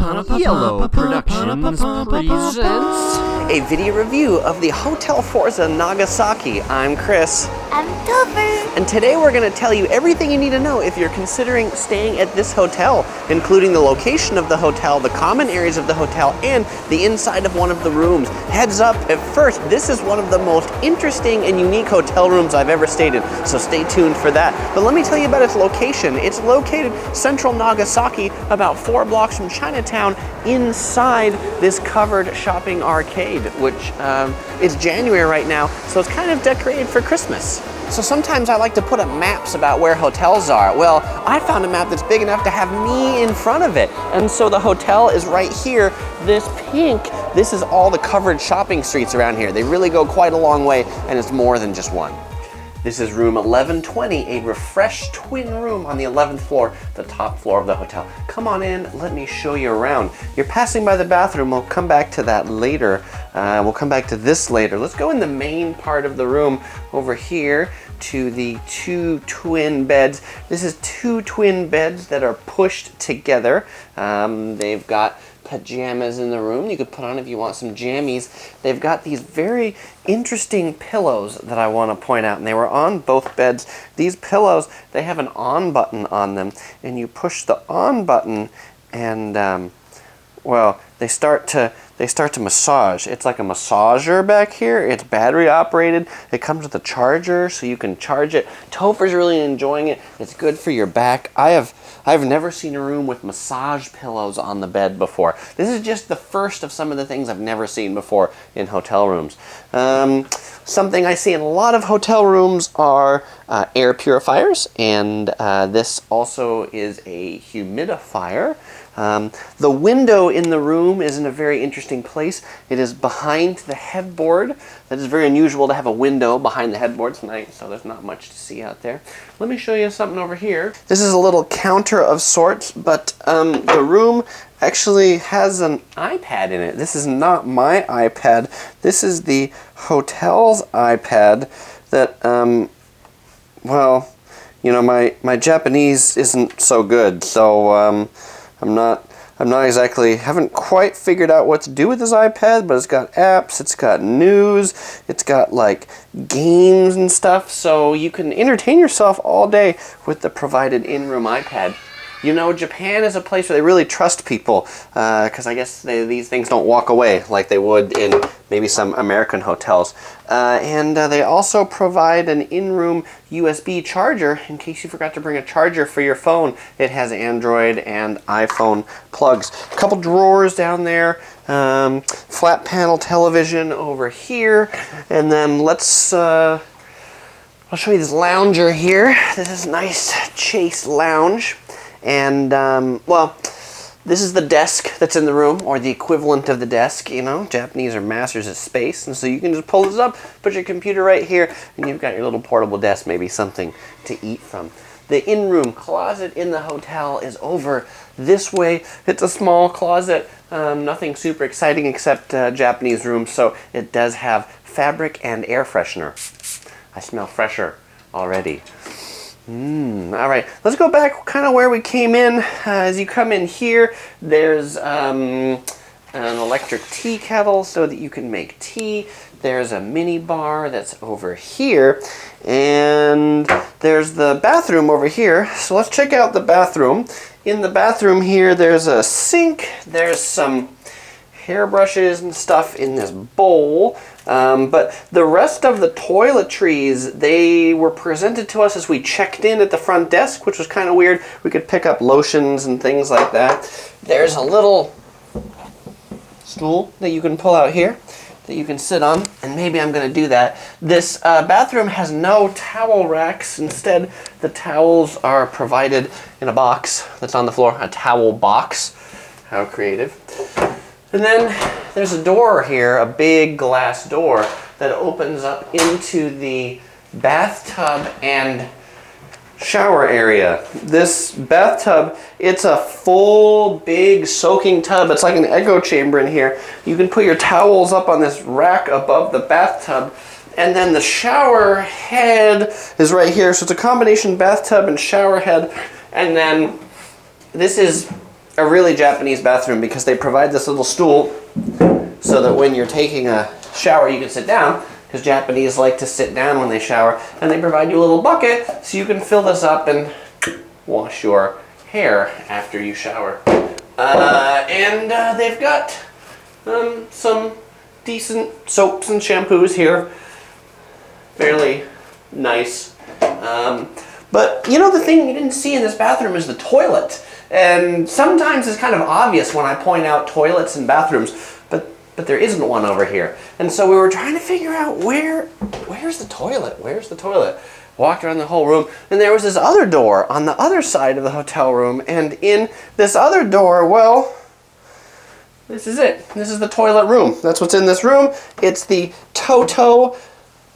Yellow Productions presents a video review of the Hotel Forza Nagasaki. I'm Chris. I'm Topher. And today we're going to tell you everything you need to know if you're considering staying at this hotel, including the location of the hotel, the common areas of the hotel, and the inside of one of the rooms. Heads up, at first, this is one of the most interesting and unique hotel rooms I've ever stayed in, so stay tuned for that. But let me tell you about its location. It's located central Nagasaki, about 4 blocks from Chinatown, inside this covered shopping arcade, which it's January right now, so it's kind of decorated for Christmas. So sometimes I like to put up maps about where hotels are. Well, I found a map that's big enough to have me in front of it. And so the hotel is right here. This pink, this is all the covered shopping streets around here. They really go quite a long way, and it's more than just one. This is room 1120, a refreshed twin room on the 11th floor, the top floor of the hotel. Come on in, let me show you around. You're passing by the bathroom, we'll come back to that later. We'll come back to this later. Let's go in the main part of the room over here to the 2 twin beds. This is 2 twin beds that are pushed together. They've got pajamas in the room you could put on if you want some jammies. They've got these very interesting pillows that I want to point out, and they were on both beds. These pillows, they have an on button on them, and you push the on button and well, they start to massage. It's like a massager back here. It's battery operated. It comes with a charger so you can charge it. Topher's really enjoying it. It's good for your back. I've never seen a room with massage pillows on the bed before. This is just the first of some of the things I've never seen before in hotel rooms. Something I see in a lot of hotel rooms are air purifiers, and this also is a humidifier. The window in the room is in a very interesting place. It is behind the headboard. That is very unusual to have a window behind the headboard tonight, so there's not much to see out there. Let me show you something over here. This is a little counter of sorts, but the room actually has an iPad in it. This is not my iPad. This is the hotel's iPad that, well, you know, my Japanese isn't so good, so I'm not exactly, haven't quite figured out what to do with this iPad, but it's got apps, it's got news, it's got like games and stuff, so you can entertain yourself all day with the provided in-room iPad. You know, Japan is a place where they really trust people, because I guess these things don't walk away like they would in maybe some American hotels. And they also provide an in-room USB charger in case you forgot to bring a charger for your phone. It has Android and iPhone plugs. A couple drawers down there, flat panel television over here, and then I'll show you this lounger here. This is a nice Chase lounge. And, well, this is the desk that's in the room, or the equivalent of the desk, you know. Japanese are masters of space, and so you can just pull this up, put your computer right here, and you've got your little portable desk, maybe something to eat from. The in-room closet in the hotel is over this way. It's a small closet, nothing super exciting except Japanese room, so it does have fabric and air freshener. I smell fresher already. All right, let's go back kind of where we came in. As you come in here, there's an electric tea kettle so that you can make tea. There's a mini bar that's over here, and there's the bathroom over here. So let's check out the bathroom. In the bathroom here, there's a sink. There's some hairbrushes and stuff in this bowl. But the rest of the toiletries, they were presented to us as we checked in at the front desk, which was kind of weird. We could pick up lotions and things like that. There's a little stool that you can pull out here that you can sit on, and maybe I'm going to do that. This bathroom has no towel racks. Instead, the towels are provided in a box that's on the floor, a towel box. How creative. And then there's a door here, a big glass door that opens up into the bathtub and shower area. This bathtub, it's a full, big soaking tub. It's like an echo chamber in here. You can put your towels up on this rack above the bathtub, and then the shower head is right here. So it's a combination bathtub and shower head. And then this is a really Japanese bathroom because they provide this little stool so that when you're taking a shower you can sit down, because Japanese like to sit down when they shower, and they provide you a little bucket so you can fill this up and wash your hair after you shower. And they've got some decent soaps and shampoos here. Fairly nice. But you know, the thing you didn't see in this bathroom is the toilet. And sometimes it's kind of obvious when I point out toilets in bathrooms, but there isn't one over here. And so we were trying to figure out where's the toilet? Where's the toilet? Walked around the whole room, and there was this other door on the other side of the hotel room, and in this other door, well, this is it. This is the toilet room. That's what's in this room. It's the Toto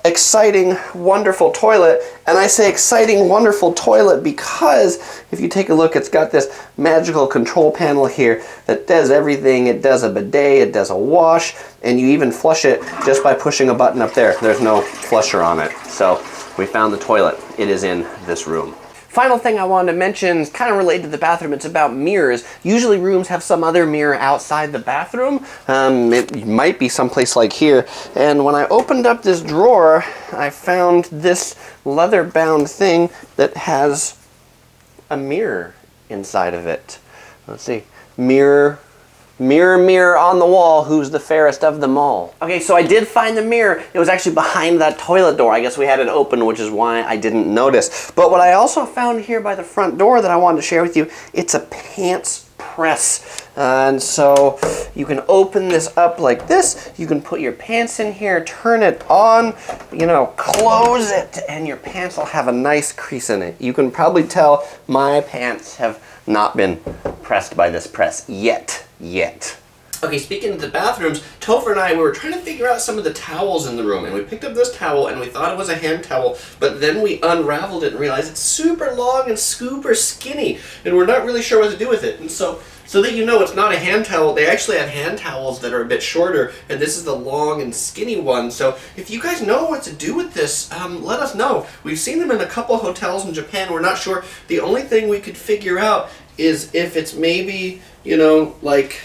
exciting, wonderful toilet. And I say exciting, wonderful toilet because if you take a look, it's got this magical control panel here that does everything. It does a bidet, it does a wash, and you even flush it just by pushing a button up there. There's no flusher on it. So we found the toilet. It is in this room. Final thing I wanted to mention is kind of related to the bathroom. It's about mirrors. Usually rooms have some other mirror outside the bathroom. It might be someplace like here. And when I opened up this drawer, I found this leather-bound thing that has a mirror inside of it. Let's see. Mirror. Mirror, mirror on the wall, who's the fairest of them all? Okay, so I did find the mirror. It was actually behind that toilet door. I guess we had it open, which is why I didn't notice. But what I also found here by the front door that I wanted to share with you, it's a pants press. And so you can open this up like this. You can put your pants in here, turn it on, you know, close it, and your pants will have a nice crease in it. You can probably tell my pants have not been pressed by this press yet. Okay, speaking of the bathrooms, Topher and I were trying to figure out some of the towels in the room, and we picked up this towel and we thought it was a hand towel, but then we unraveled it and realized it's super long and super skinny, and we're not really sure what to do with it. And so that you know it's not a hand towel, they actually have hand towels that are a bit shorter, and this is the long and skinny one. So if you guys know what to do with this, let us know. We've seen them in a couple hotels in Japan. We're not sure. The only thing we could figure out is if it's maybe, you know, like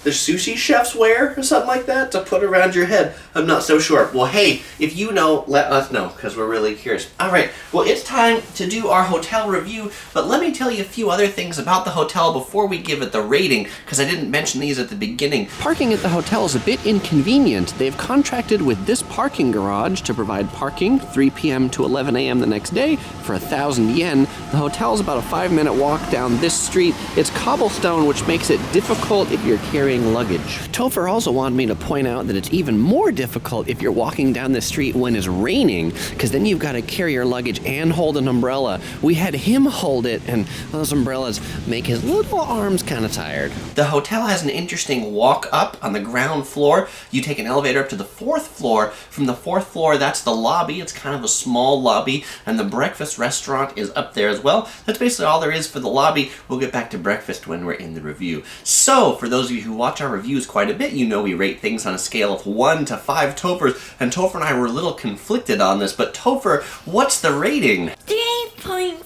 the sushi chefs wear or something like that to put around your head. I'm not so sure. Well, hey, if you know, let us know, because we're really curious. All right, well, it's time to do our hotel review, but let me tell you a few other things about the hotel before we give it the rating, because I didn't mention these at the beginning. Parking at the hotel is a bit inconvenient. They've contracted with this parking garage to provide parking 3 p.m. to 11 a.m. the next day for 1,000 yen. The hotel's about a 5-minute walk down this street. It's cobblestone, which makes it difficult if you're carrying luggage. Topher also wanted me to point out that it's even more difficult if you're walking down the street when it's raining, because then you've got to carry your luggage and hold an umbrella. We had him hold it, and those umbrellas make his little arms kind of tired. The hotel has an interesting walk up on the ground floor. You take an elevator up to the 4th floor. From the 4th floor, that's the lobby. It's kind of a small lobby, and the breakfast restaurant is up there as well. That's basically all there is for the lobby. We'll get back to breakfast when we're in the review. So, for those of you who watch our reviews quite a bit, you know we rate things on a scale of 1 to 5 Tophers, and Topher and I were a little conflicted on this, but Topher, what's the rating? 3.5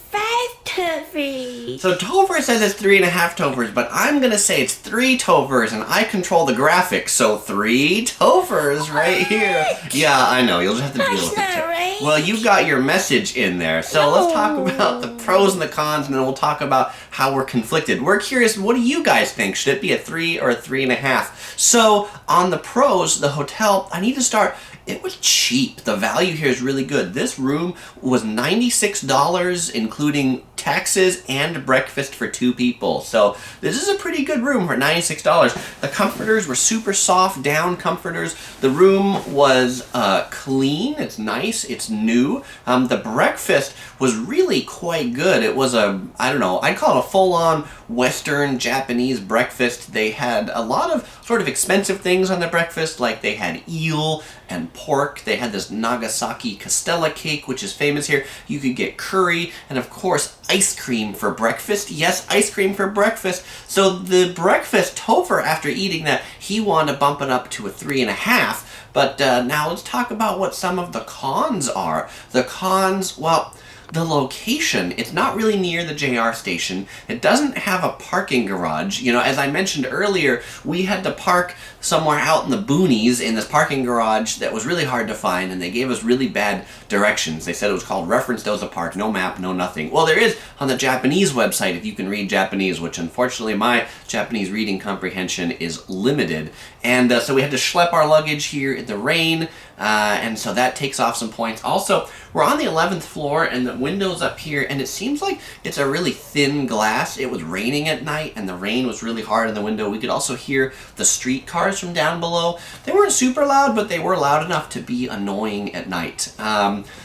Tophers. So Topher says it's 3.5 Tophers, but I'm gonna say it's 3 Tophers, and I control the graphics, so 3 Tophers right here. Yeah, I know, you'll just have to deal with it. Right. Well, you got your message in there, so let's talk about the pros and the cons, and then we'll talk about how we're conflicted. We're curious, what do you guys think? Should it be a 3 or a 3.5? So, on the pros, the hotel, I need to start. It was cheap. The value here is really good. This room was $96, including taxes and breakfast for 2 people. So this is a pretty good room for $96. The comforters were super soft, down comforters. The room was clean. It's nice. It's new. The breakfast was really quite good. It was I don't know, I'd call it a full-on Western Japanese breakfast. They had a lot of sort of expensive things on the breakfast, like they had eel and pork. They had this Nagasaki Castella cake, which is famous here. You could get curry, and of course, ice cream for breakfast. Yes, ice cream for breakfast. So the breakfast, Topher, after eating that, he wanted to bump it up to a 3.5. But now let's talk about what some of the cons are. The cons, well, the location, it's not really near the JR station. It doesn't have a parking garage. You know, as I mentioned earlier, we had to park somewhere out in the boonies in this parking garage that was really hard to find, and they gave us really bad directions. They said it was called Reference Doza Park, no map, no nothing. Well, there is on the Japanese website if you can read Japanese, which unfortunately my Japanese reading comprehension is limited. And so we had to schlep our luggage here in the rain, and so that takes off some points. Also, we're on the 11th floor, and the window's up here, and it seems like it's a really thin glass. It was raining at night, and the rain was really hard in the window. We could also hear the streetcars from down below. They weren't super loud, but they were loud enough to be annoying at night.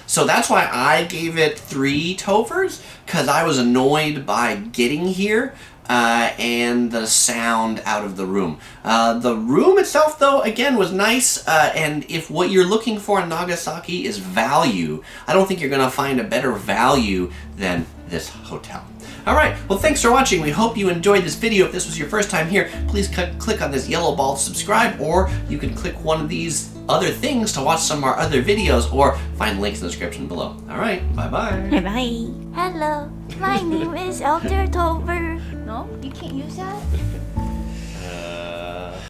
So that's why I gave it 3 tovers, because I was annoyed by getting here. And the sound out of the room. The room itself, though, again, was nice, and if what you're looking for in Nagasaki is value, I don't think you're going to find a better value than this hotel. Alright, well, thanks for watching. We hope you enjoyed this video. If this was your first time here, please click on this yellow ball to subscribe, or you can click one of these other things to watch some of our other videos, or find links in the description below. Alright, bye-bye. Bye. Hello, my name is Elder Tover. No, you can't use that?